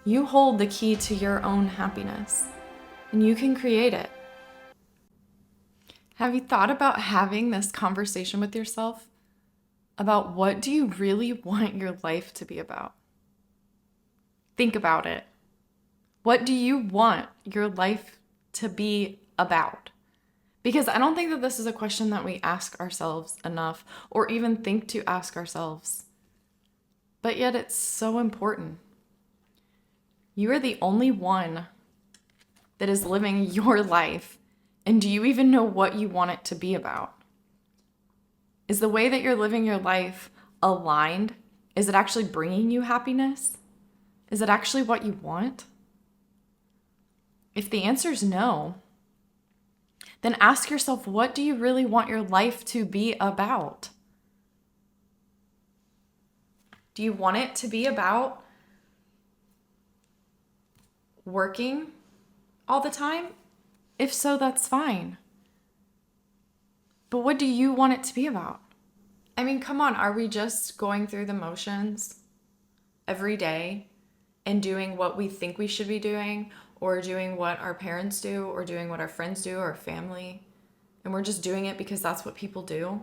You hold the key to your own happiness, and you can create it. Have you thought about having this conversation with yourself about what do you really want your life to be about? Think about it. What do you want your life to be about? Because I don't think that this is a question that we ask ourselves enough or even think to ask ourselves. But yet it's so important. You are the only one that is living your life. And do you even know what you want it to be about? Is the way that you're living your life aligned? Is it actually bringing you happiness? Is it actually what you want? If the answer is no, then ask yourself, what do you really want your life to be about? Do you want it to be about working all the time? If so, that's fine. But what do you want it to be about? I mean, come on, are we just going through the motions every day and doing what we think we should be doing, or doing what our parents do, or doing what our friends do, or family, and we're just doing it because that's what people do?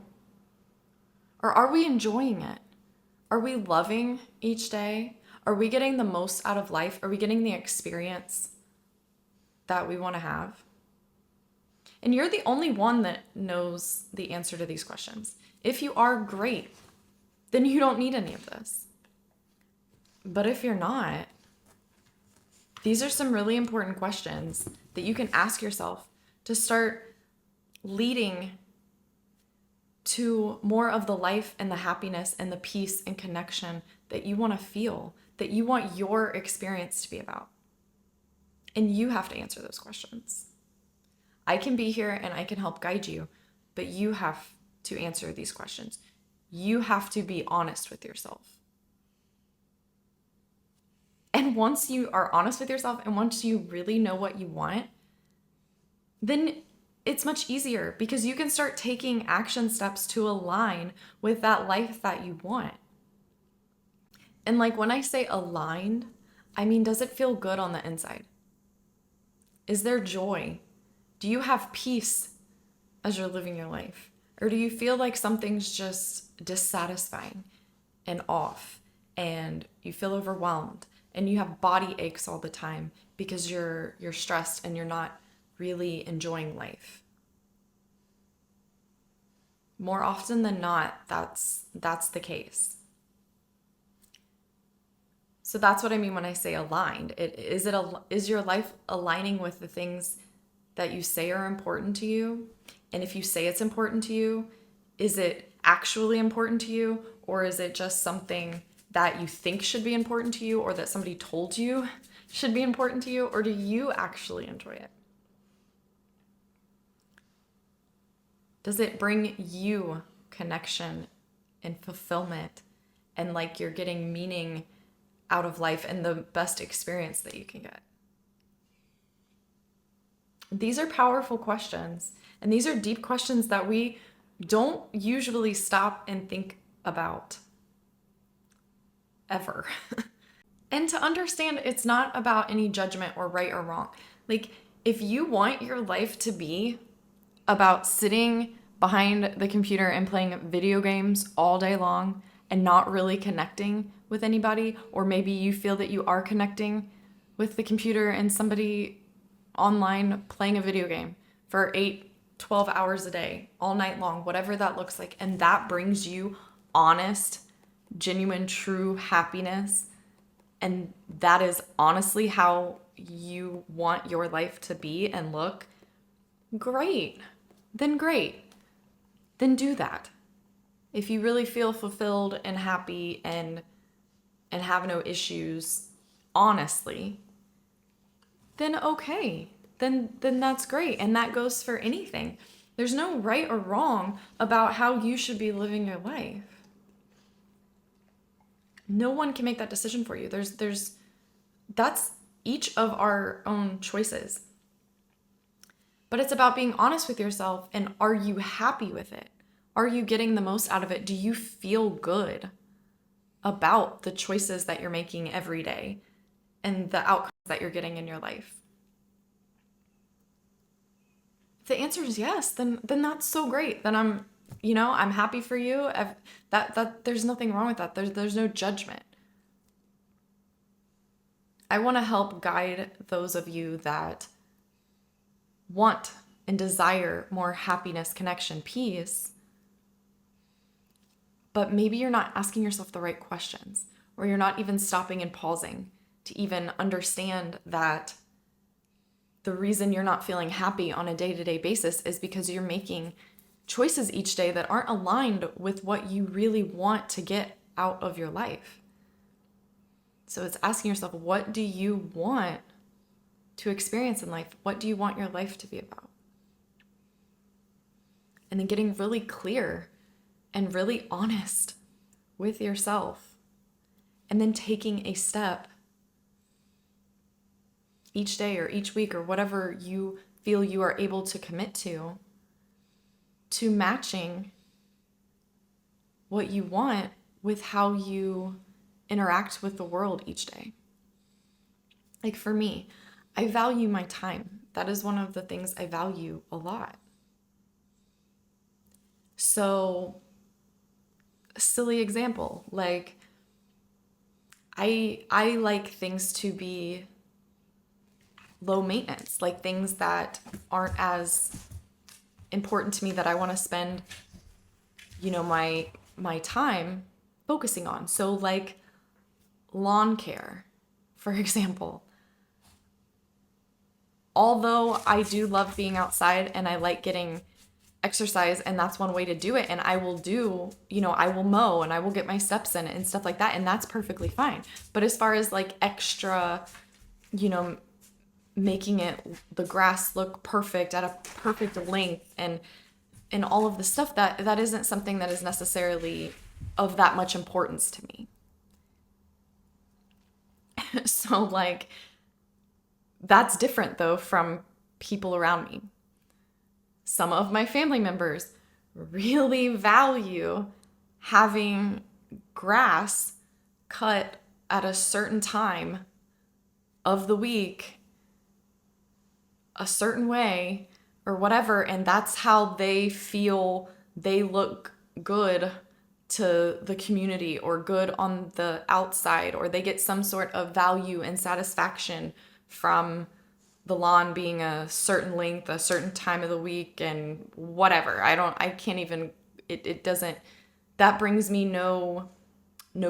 Or are we enjoying it? Are we loving each day? Are we getting the most out of life? Are we getting the experience that we want to have? And you're the only one that knows the answer to these questions. If you are, great. Then you don't need any of this. But if you're not, these are some really important questions that you can ask yourself to start leading to more of the life and the happiness and the peace and connection that you want to feel, that you want your experience to be about. And you have to answer those questions. I can be here and I can help guide you, but you have to answer these questions. You have to be honest with yourself. And once you are honest with yourself and once you really know what you want, then it's much easier because you can start taking action steps to align with that life that you want. And like when I say aligned, I mean, does it feel good on the inside? Is there joy? Do you have peace as you're living your life? Or do you feel like something's just dissatisfying and off and you feel overwhelmed and you have body aches all the time because you're stressed and you're not really enjoying life? More often than not, that's the case. So that's what I mean when I say aligned. Is your life aligning with the things that you say are important to you? And if you say it's important to you, is it actually important to you? Or is it just something that you think should be important to you or that somebody told you should be important to you? Or do you actually enjoy it? Does it bring you connection and fulfillment and like you're getting meaning out of life and the best experience that you can get? These are powerful questions, and these are deep questions that we don't usually stop and think about ever. And to understand, it's not about any judgment or right or wrong. Like, if you want your life to be about sitting behind the computer and playing video games all day long and not really connecting with anybody, or maybe you feel that you are connecting with the computer and somebody online playing a video game for 8-12 hours a day, all night long, whatever that looks like, and that brings you honest, genuine, true happiness, and that is honestly how you want your life to be and look, great. Then do that. If you really feel fulfilled and happy and have no issues, honestly, then okay. Then that's great. And that goes for anything. There's no right or wrong about how you should be living your life. No one can make that decision for you. That's each of our own choices. But it's about being honest with yourself, and are you happy with it? Are you getting the most out of it? Do you feel good about the choices that you're making every day? and the outcomes that you're getting in your life? If the answer is yes, then that's so great. Then I'm happy for you. That there's nothing wrong with that. There's no judgment. I want to help guide those of you that want and desire more happiness, connection, peace, but maybe you're not asking yourself the right questions, or you're not even stopping and pausing to even understand that the reason you're not feeling happy on a day-to-day basis is because you're making choices each day that aren't aligned with what you really want to get out of your life. So it's asking yourself, what do you want to experience in life? What do you want your life to be about? And then getting really clear and really honest with yourself. And then taking a step each day or each week or whatever you feel you are able to commit to matching what you want with how you interact with the world each day. Like for me, I value my time. That is one of the things I value a lot. So, a silly example, like I like things to be low maintenance, like things that aren't as important to me that I want to spend, my time focusing on. So like lawn care, for example. Although I do love being outside and I like getting exercise, and that's one way to do it, and I will I will mow and I will get my steps in and stuff like that, and that's perfectly fine. But as far as like extra, making the grass look perfect at a perfect length and all of the stuff, that isn't something that is necessarily of that much importance to me. So like that's different though from people around me. Some of my family members really value having grass cut at a certain time of the week, a certain way, or whatever, and that's how they feel they look good to the community or good on the outside, or they get some sort of value and satisfaction from the lawn being a certain length, a certain time of the week, and whatever. I can't even, it doesn't, that brings me no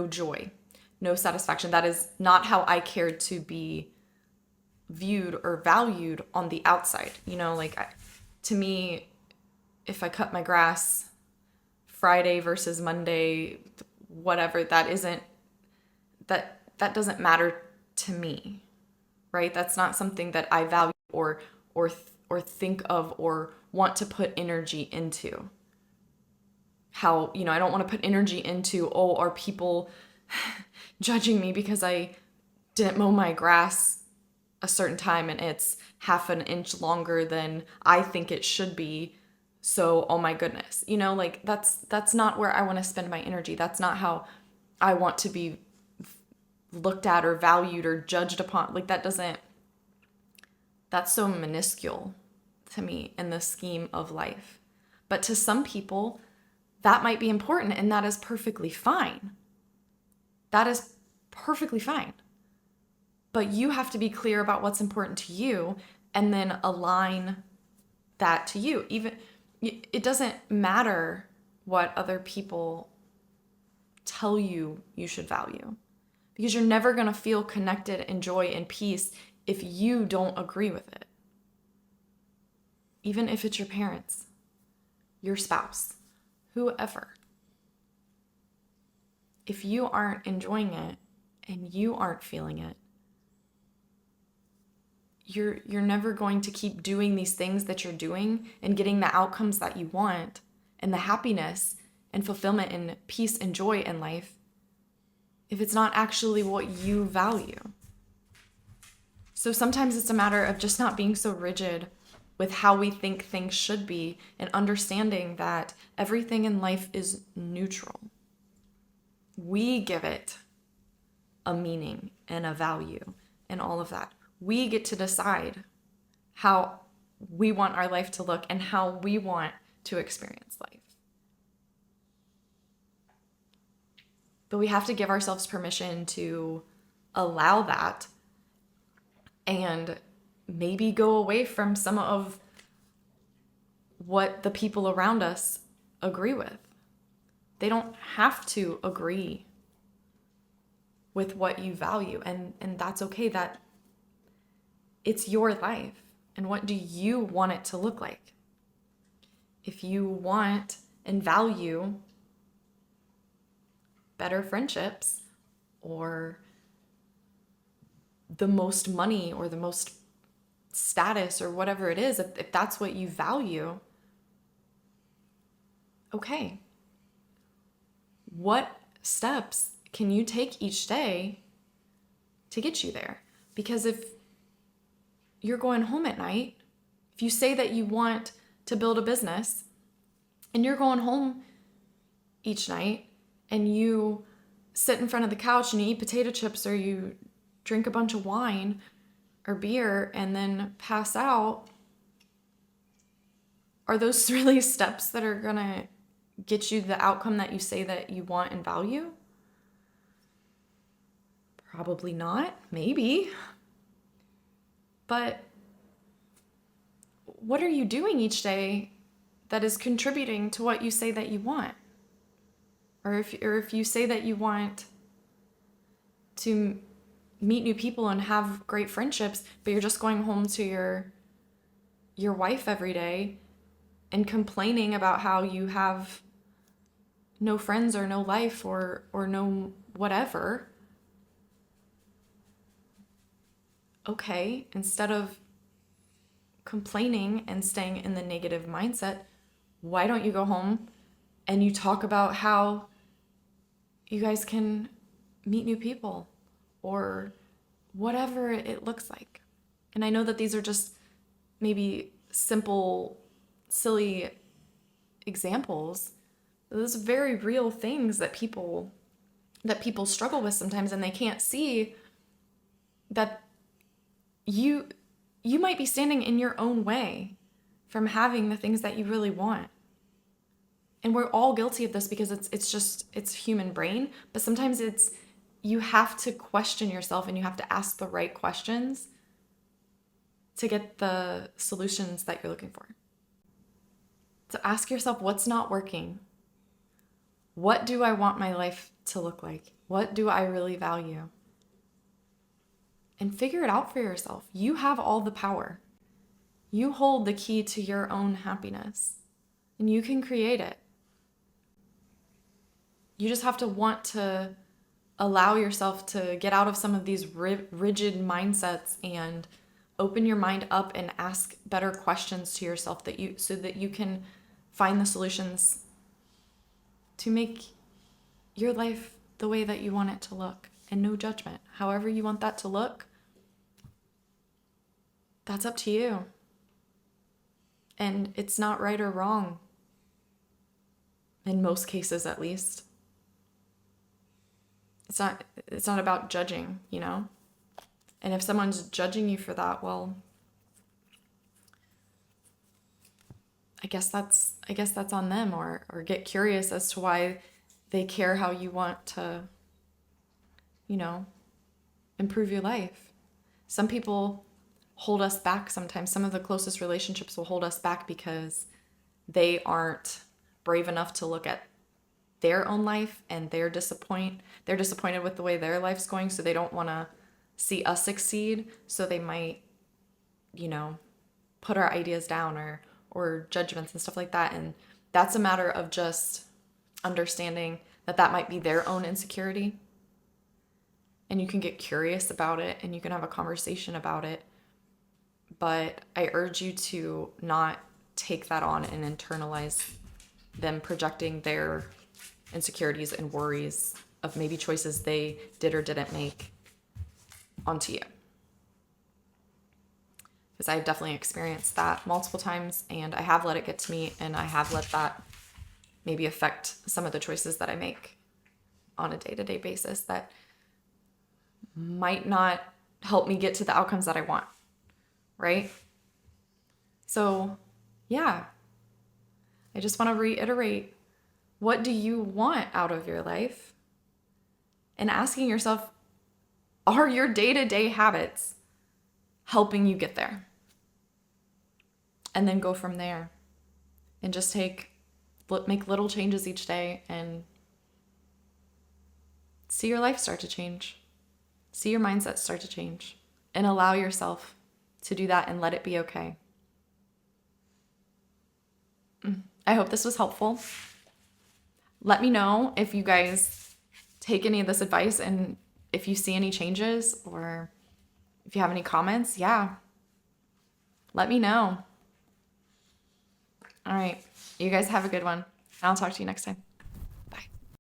joy, no satisfaction. That is not how I care to be viewed or valued on the outside. To me, if I cut my grass Friday versus Monday, whatever, that doesn't matter to me, right? That's not something that I value or think of or want to put energy into. How, I don't want to put energy into, are people judging me because I didn't mow my grass a certain time and it's half an inch longer than I think it should be. So, oh my goodness, that's not where I want to spend my energy. That's not how I want to be looked at or valued or judged upon. Like that's so minuscule to me in the scheme of life. But to some people, that might be important, and that is perfectly fine. That is perfectly fine. But you have to be clear about what's important to you and then align that to you. Even it doesn't matter what other people tell you should value, because you're never going to feel connected and joy and peace if you don't agree with it. Even if it's your parents, your spouse, whoever. If you aren't enjoying it and you aren't feeling it, you're never going to keep doing these things that you're doing and getting the outcomes that you want and the happiness and fulfillment and peace and joy in life if it's not actually what you value. So sometimes it's a matter of just not being so rigid with how we think things should be and understanding that everything in life is neutral. We give it a meaning and a value and all of that. We get to decide how we want our life to look and how we want to experience life. But we have to give ourselves permission to allow that and maybe go away from some of what the people around us agree with. They don't have to agree with what you value, and that's okay. That it's your life, and what do you want it to look like? If you want and value better friendships or the most money or the most status or whatever it is, if that's what you value, okay. What steps can you take each day to get you there? Because if you're going home at night, if you say that you want to build a business and you're going home each night and you sit in front of the couch and you eat potato chips or you drink a bunch of wine or beer and then pass out, are those really steps that are gonna get you the outcome that you say that you want and value? Probably not, maybe. But what are you doing each day that is contributing to what you say that you want? Or if you say that you want to meet new people and have great friendships, but you're just going home to your wife every day and complaining about how you have no friends or no life or no whatever. Okay, instead of complaining and staying in the negative mindset, why don't you go home and you talk about how you guys can meet new people or whatever it looks like? And I know that these are just maybe simple, silly examples. Those are very real things that people struggle with sometimes, and they can't see that you might be standing in your own way from having the things that you really want. And we're all guilty of this because it's human brain, but sometimes you have to question yourself and you have to ask the right questions to get the solutions that you're looking for. So ask yourself, what's not working? What do I want my life to look like? What do I really value? And figure it out for yourself. You have all the power. You hold the key to your own happiness, and you can create it. You just have to want to allow yourself to get out of some of these rigid mindsets and open your mind up and ask better questions to yourself so that you can find the solutions to make your life the way that you want it to look, and no judgment. However you want that to look, that's up to you. And it's not right or wrong, in most cases at least. It's not about judging, you know? And if someone's judging you for that, well, I guess that's on them, or get curious as to why they care how you want to, you know, improve your life. Some people hold us back sometimes. Some of the closest relationships will hold us back because they aren't brave enough to look at their own life, and they're disappointed with the way their life's going, so they don't want to see us succeed, so they might, you know, put our ideas down or judgments and stuff like that. And that's a matter of just understanding that might be their own insecurity, and you can get curious about it and you can have a conversation about it. But I urge you to not take that on and internalize them projecting their insecurities and worries of maybe choices they did or didn't make onto you. Because I've definitely experienced that multiple times, and I have let it get to me, and I have let that maybe affect some of the choices that I make on a day-to-day basis that might not help me get to the outcomes that I want, right? So, yeah, I just want to reiterate, what do you want out of your life? And asking yourself, are your day-to-day habits helping you get there? And then go from there and just make little changes each day and see your life start to change. See your mindset start to change and allow yourself to do that and let it be okay. I hope this was helpful. Let me know if you guys take any of this advice and if you see any changes or if you have any comments. Yeah, let me know. All right. You guys have a good one. I'll talk to you next time.